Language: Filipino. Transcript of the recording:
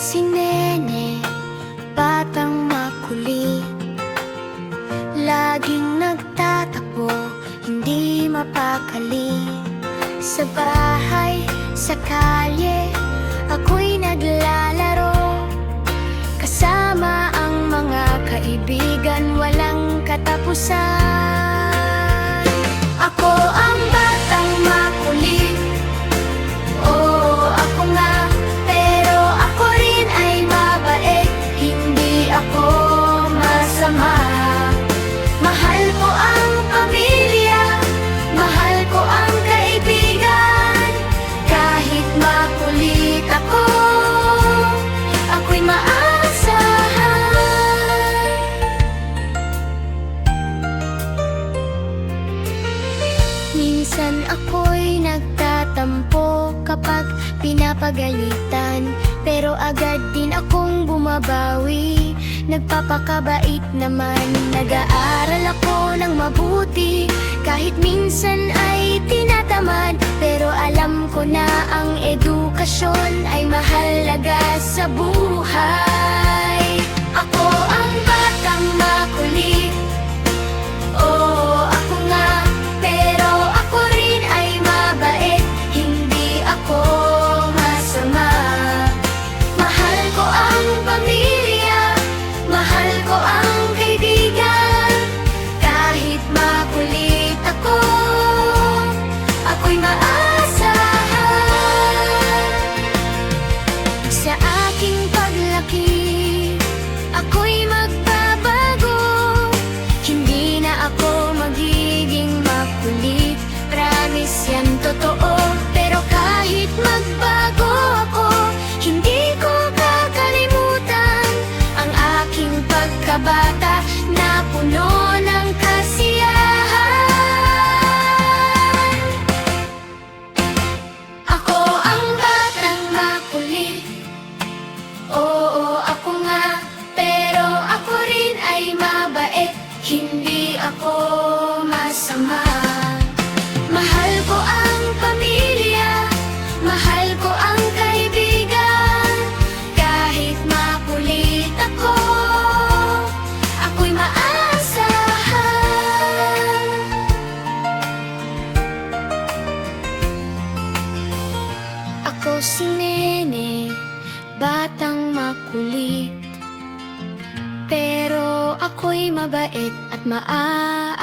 si Nene, batang makulit, laging nagtatakbo, hindi mapakali. Sa bahay, sa kalye, ako'y naglalaro, kasama ang mga kaibigan, walang katapusan. Ako ang batang makulit, oo, ako nga, pero ako rin ay mabait, hindi ako masama. Mahal ko ang pamilya, mahal ko ang kaibigan, kahit makulit ako, ako'y maasahan. Minsan ako'y nagtatampo kapag pinapagalitan, pero agad din akong bumabawi, nagpapakabait naman. Nag-aaral ako ng mabuti, kahit minsan ay tinatamad, pero alam ko na ang edukasyon ay mahalaga sa buhay. Ako ang batang makulit, oo, ako nga, pero ako rin ay mabait, hindi ako masama. Mahal ko ang pamilya, mahal ko ang kaibigan, kahit makulit ako, ako'y maasahan. Sa aking paglaki, ako'y magbabago, hindi na ako magiging makulit, promise yan totoo. Pero kahit magbago ako, hindi ko kakalimutan ang aking pagkabata na puno ng kasiyahan. Ako ang batang makulit, oo, ako nga, pero ako rin ay mabait, hindi ako masama. Mahal ko ang pamilya, mahal ko ang kaibigan, kahit makulit ako, ako'y maasahan. Ako si Nene, batang makulit, pero ako'y mabait at maaasahan.